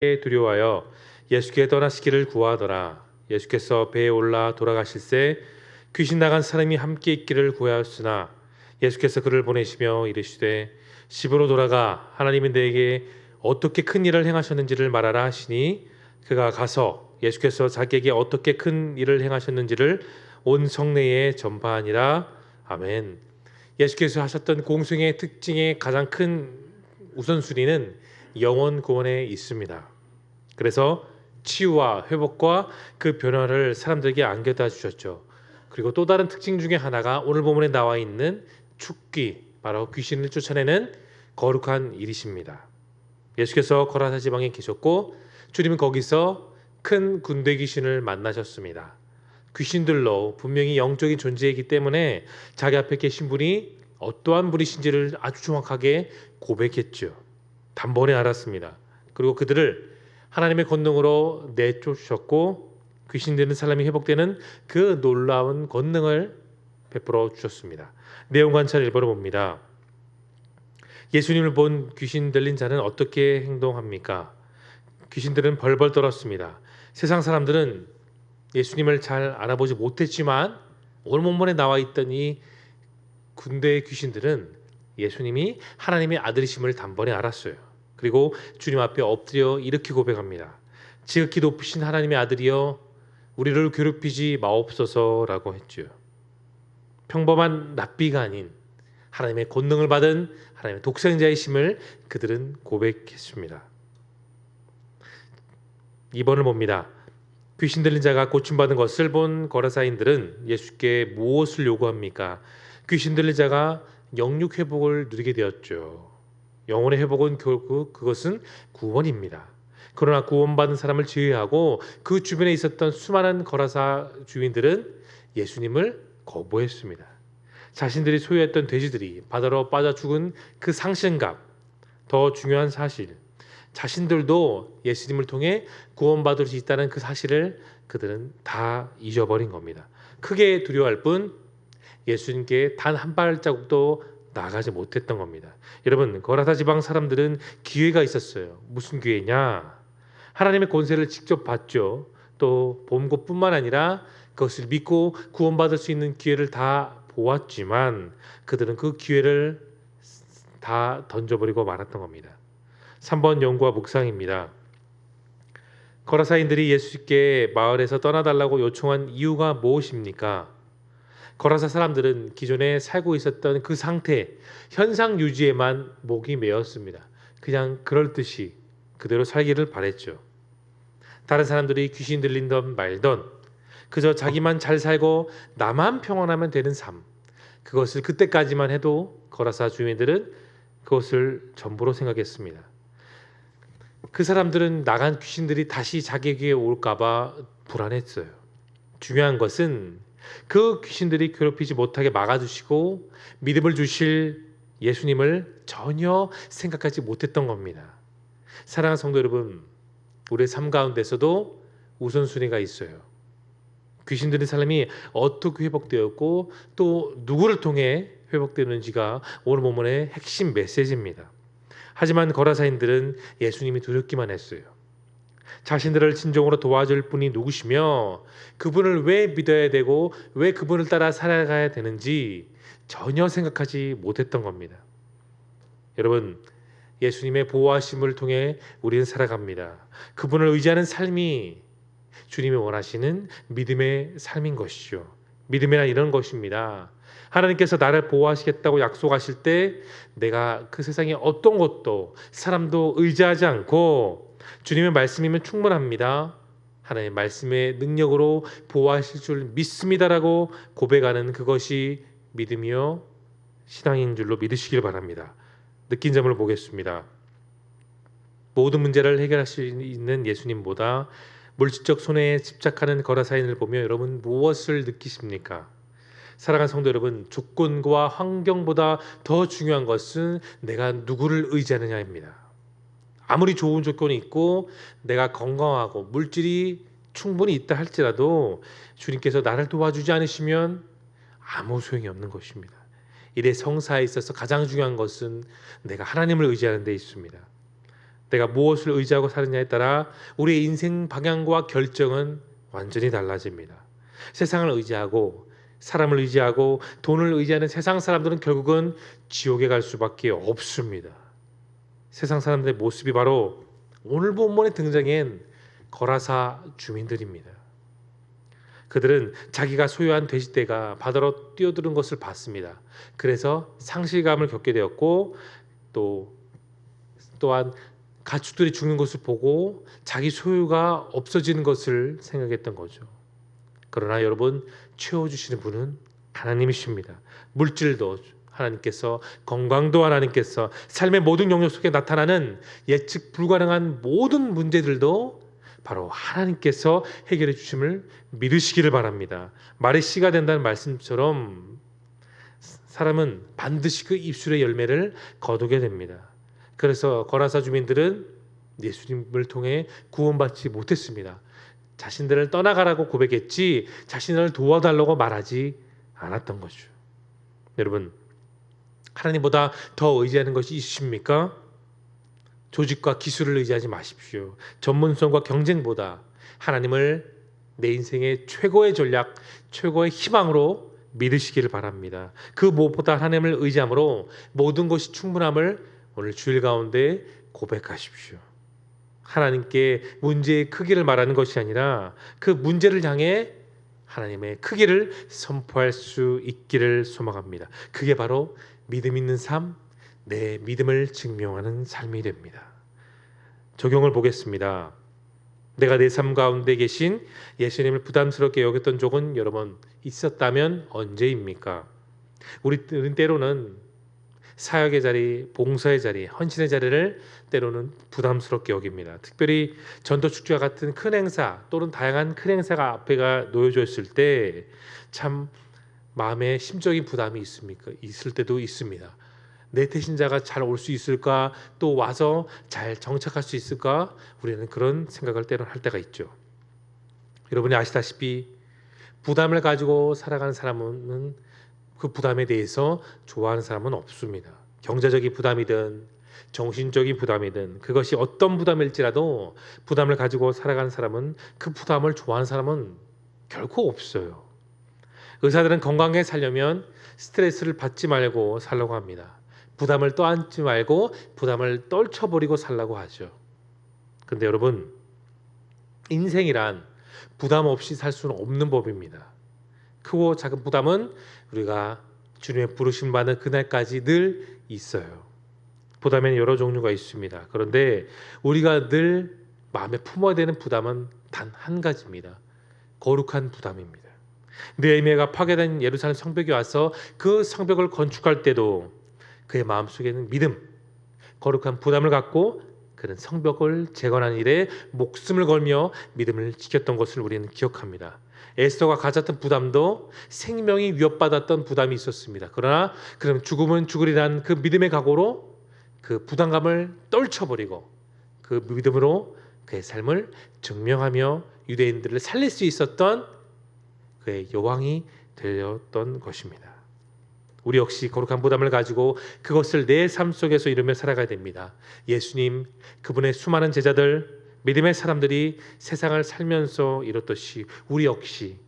두려워하여 예수께 떠나시기를 구하더라. 예수께서 배에 올라 돌아가실새 귀신 나간 사람이 함께 있기를 구하였으나 예수께서 그를 보내시며 이르시되 집으로 돌아가 하나님이 내게 어떻게 큰 일을 행하셨는지를 말하라 하시니 그가 가서 예수께서 자기에게 어떻게 큰 일을 행하셨는지를 온 성내에 전파하니라. 아멘. 예수께서 하셨던 공생의 특징의 가장 큰 우선순위는 영혼 구원에 있습니다. 그래서 치유와 회복과 그 변화를 사람들에게 안겨다 주셨죠. 그리고 또 다른 특징 중에 하나가 오늘 본문에 나와 있는 축기, 바로 귀신을 쫓아내는 거룩한 일이십니다. 예수께서 거라사 지방에 계셨고 주님은 거기서 큰 군대 귀신을 만나셨습니다. 귀신들로 분명히 영적인 존재이기 때문에 자기 앞에 계신 분이 어떠한 분이신지를 아주 정확하게 고백했죠. 단번에 알았습니다. 그리고 그들을 하나님의 권능으로 내쫓으셨고 귀신 들린 사람이 회복되는 그 놀라운 권능을 베풀어 주셨습니다. 내용 관찰을 읽어봅니다. 예수님을 본 귀신 들린 자는 어떻게 행동합니까? 귀신들은 벌벌 떨었습니다. 세상 사람들은 예수님을 잘 알아보지 못했지만 오늘 본문에 나와 있던 이 군대의 귀신들은 예수님이 하나님의 아들이심을 단번에 알았어요. 그리고 주님 앞에 엎드려 이렇게 고백합니다. 지극히 높으신 하나님의 아들이여 우리를 괴롭히지 마옵소서라고 했죠. 평범한 랍비가 아닌 하나님의 권능을 받은 하나님의 독생자이심을 그들은 고백했습니다. 2번을 봅니다. 귀신 들린 자가 고침받은 것을 본 거라사인들은 예수께 무엇을 요구합니까? 귀신 들린 자가 영육 회복을 누리게 되었죠. 영혼의 회복은 결국 그것은 구원입니다. 그러나 구원받은 사람을 제외하고 그 주변에 있었던 수많은 거라사 주민들은 예수님을 거부했습니다. 자신들이 소유했던 돼지들이 바다로 빠져 죽은 그 상신감, 더 중요한 사실, 자신들도 예수님을 통해 구원받을 수 있다는 그 사실을 그들은 다 잊어버린 겁니다. 크게 두려워할 뿐 예수님께 단 한 발자국도 나아가지 못했던 겁니다. 여러분, 거라사 지방 사람들은 기회가 있었어요. 무슨 기회냐? 하나님의 권세를 직접 받죠. 또 본 것뿐만 아니라 그것을 믿고 구원받을 수 있는 기회를 다 보았지만 그들은 그 기회를 다 던져버리고 말았던 겁니다. 3번 연구와 묵상입니다. 거라사인들이 예수께 마을에서 떠나달라고 요청한 이유가 무엇입니까? 거라사 사람들은 기존에 살고 있었던 그 상태, 현상 유지에만 목이 메었습니다. 그냥 그럴 듯이 그대로 살기를 바랬죠. 다른 사람들이 귀신 들린던 말던 그저 자기만 잘 살고 나만 평안하면 되는 삶, 그것을 그때까지만 해도 거라사 주민들은 그것을 전부로 생각했습니다. 그 사람들은 나간 귀신들이 다시 자기에게 올까봐 불안했어요. 중요한 것은 그 귀신들이 괴롭히지 못하게 막아주시고 믿음을 주실 예수님을 전혀 생각하지 못했던 겁니다. 사랑하는 성도 여러분, 우리의 삶 가운데서도 우선순위가 있어요. 귀신 들린 사람이 어떻게 회복되었고 또 누구를 통해 회복되는지가 오늘 본문의 핵심 메시지입니다. 하지만 거라사인들은 예수님이 두렵기만 했어요. 자신들을 진정으로 도와줄 분이 누구시며 그분을 왜 믿어야 되고 왜 그분을 따라 살아가야 되는지 전혀 생각하지 못했던 겁니다. 여러분, 예수님의 보호하심을 통해 우리는 살아갑니다. 그분을 의지하는 삶이 주님이 원하시는 믿음의 삶인 것이죠. 믿음이란 이런 것입니다. 하나님께서 나를 보호하시겠다고 약속하실 때 내가 그 세상에 어떤 것도 사람도 의지하지 않고 주님의 말씀이면 충분합니다. 하나님의 말씀의 능력으로 보호하실 줄 믿습니다라고 고백하는 그것이 믿음이요 신앙인 줄로 믿으시길 바랍니다. 느낀 점을 보겠습니다. 모든 문제를 해결할 수 있는 예수님보다 물질적 손해에 집착하는 거라사인을 보며 여러분 무엇을 느끼십니까? 사랑하는 성도 여러분, 조건과 환경보다 더 중요한 것은 내가 누구를 의지하느냐입니다. 아무리 좋은 조건이 있고 내가 건강하고 물질이 충분히 있다 할지라도 주님께서 나를 도와주지 않으시면 아무 소용이 없는 것입니다. 일의 성사에 있어서 가장 중요한 것은 내가 하나님을 의지하는 데 있습니다. 내가 무엇을 의지하고 사느냐에 따라 우리의 인생 방향과 결정은 완전히 달라집니다. 세상을 의지하고 사람을 의지하고 돈을 의지하는 세상 사람들은 결국은 지옥에 갈 수밖에 없습니다. 세상 사람들의 모습이 바로 오늘 본문에 등장한 거라사 주민들입니다. 그들은 자기가 소유한 돼지떼가 바다로 뛰어드는 것을 봤습니다. 그래서 상실감을 겪게 되었고 또한 가축들이 죽는 것을 보고 자기 소유가 없어지는 것을 생각했던 거죠. 그러나 여러분, 채워주시는 분은 하나님이십니다. 물질도 하나님께서, 건강도 하나님께서, 삶의 모든 영역 속에 나타나는 예측 불가능한 모든 문제들도 바로 하나님께서 해결해 주심을 믿으시기를 바랍니다. 말의 씨가 된다는 말씀처럼 사람은 반드시 그 입술의 열매를 거두게 됩니다. 그래서 거라사 주민들은 예수님을 통해 구원받지 못했습니다. 자신들을 떠나가라고 고백했지 자신을 도와달라고 말하지 않았던 거죠. 여러분, 하나님보다 더 의지하는 것이 있으십니까? 조직과 기술을 의지하지 마십시오. 전문성과 경쟁보다 하나님을 내 인생의 최고의 전략, 최고의 희망으로 믿으시기를 바랍니다. 그 무엇보다 하나님을 의지함으로 모든 것이 충분함을 오늘 주일 가운데 고백하십시오. 하나님께 문제의 크기를 말하는 것이 아니라 그 문제를 향해 하나님의 크기를 선포할 수 있기를 소망합니다. 그게 바로 믿음 있는 삶, 내 믿음을 증명하는 삶이 됩니다. 적용을 보겠습니다. 내가 내 삶 가운데 계신 예수님을 부담스럽게 여겼던 적은 여러 번 있었다면 언제입니까? 우리들은 때로는 사역의 자리, 봉사의 자리, 헌신의 자리를 때로는 부담스럽게 여깁니다. 특별히 전도축제와 같은 큰 행사 또는 다양한 큰 행사가 앞에가 놓여져 있을 때 참 마음에 심적인 부담이 있을 때도 있습니다. 내 태신자가 잘 올 수 있을까? 또 와서 잘 정착할 수 있을까? 우리는 그런 생각을 때로는 할 때가 있죠. 여러분이 아시다시피 부담을 가지고 살아가는 사람은 그 부담에 대해서 좋아하는 사람은 없습니다. 경제적인 부담이든 정신적인 부담이든 그것이 어떤 부담일지라도 부담을 가지고 살아가는 사람은 그 부담을 좋아하는 사람은 결코 없어요. 의사들은 건강하게 살려면 스트레스를 받지 말고 살라고 합니다. 부담을 떠안지 말고 부담을 떨쳐버리고 살라고 하죠. 근데 여러분, 인생이란 부담 없이 살 수는 없는 법입니다. 크고 작은 부담은 우리가 주님의 부르심 받는 그날까지 늘 있어요. 부담에는 여러 종류가 있습니다. 그런데 우리가 늘 마음에 품어야 되는 부담은 단 한 가지입니다. 거룩한 부담입니다. 느헤미야가 파괴된 예루살렘 성벽에 와서 그 성벽을 건축할 때도 그의 마음속에는 믿음, 거룩한 부담을 갖고 그는 성벽을 재건하는 일에 목숨을 걸며 믿음을 지켰던 것을 우리는 기억합니다. 에스더가 가졌던 부담도 생명이 위협받았던 부담이 있었습니다. 그러나 그는 죽으면 죽으리라는 그 믿음의 각오로 그 부담감을 떨쳐버리고 그 믿음으로 그의 삶을 증명하며 유대인들을 살릴 수 있었던 그의 여왕이 되었던 것입니다. 우리 역시 거룩한 부담을 가지고 그것을 내 삶 속에서 이루며 살아가야 됩니다. 예수님, 그분의 수많은 제자들, 믿음의 사람들이 세상을 살면서 이뤘듯이 우리 역시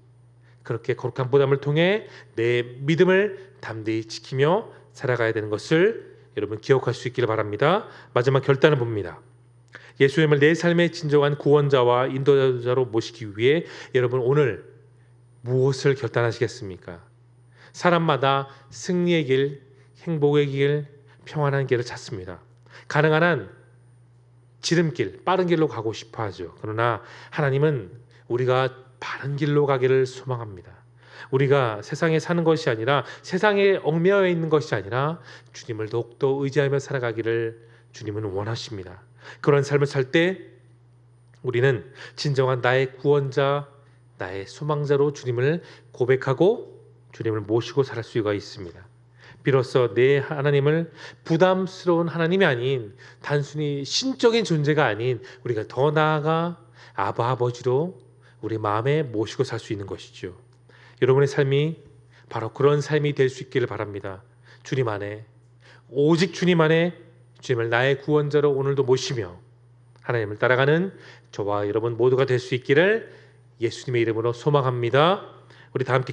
그렇게 거룩한 부담을 통해 내 믿음을 담대히 지키며 살아가야 되는 것을 여러분 기억할 수 있기를 바랍니다. 마지막 결단을 봅니다. 예수님을 내 삶의 진정한 구원자와 인도자로 모시기 위해 여러분 오늘 무엇을 결단하시겠습니까? 사람마다 승리의 길, 행복의 길, 평안한 길을 찾습니다. 가능한 한 지름길, 빠른 길로 가고 싶어 하죠. 그러나 하나님은 우리가 바른 길로 가기를 소망합니다. 우리가 세상에 사는 것이 아니라 세상에 얽매여 있는 것이 아니라 주님을 더욱더 의지하며 살아가기를 주님은 원하십니다. 그런 삶을 살 때 우리는 진정한 나의 구원자, 나의 소망자로 주님을 고백하고 주님을 모시고 살 수가 있습니다. 비로소 내 하나님을 부담스러운 하나님이 아닌 단순히 신적인 존재가 아닌 우리가 더 나아가 아바 아버지로 우리 마음에 모시고 살 수 있는 것이죠. 여러분의 삶이 바로 그런 삶이 될 수 있기를 바랍니다. 주님 안에, 오직 주님 안에 주님을 나의 구원자로 오늘도 모시며 하나님을 따라가는 저와 여러분 모두가 될 수 있기를 예수님의 이름으로 소망합니다. 우리 다 함께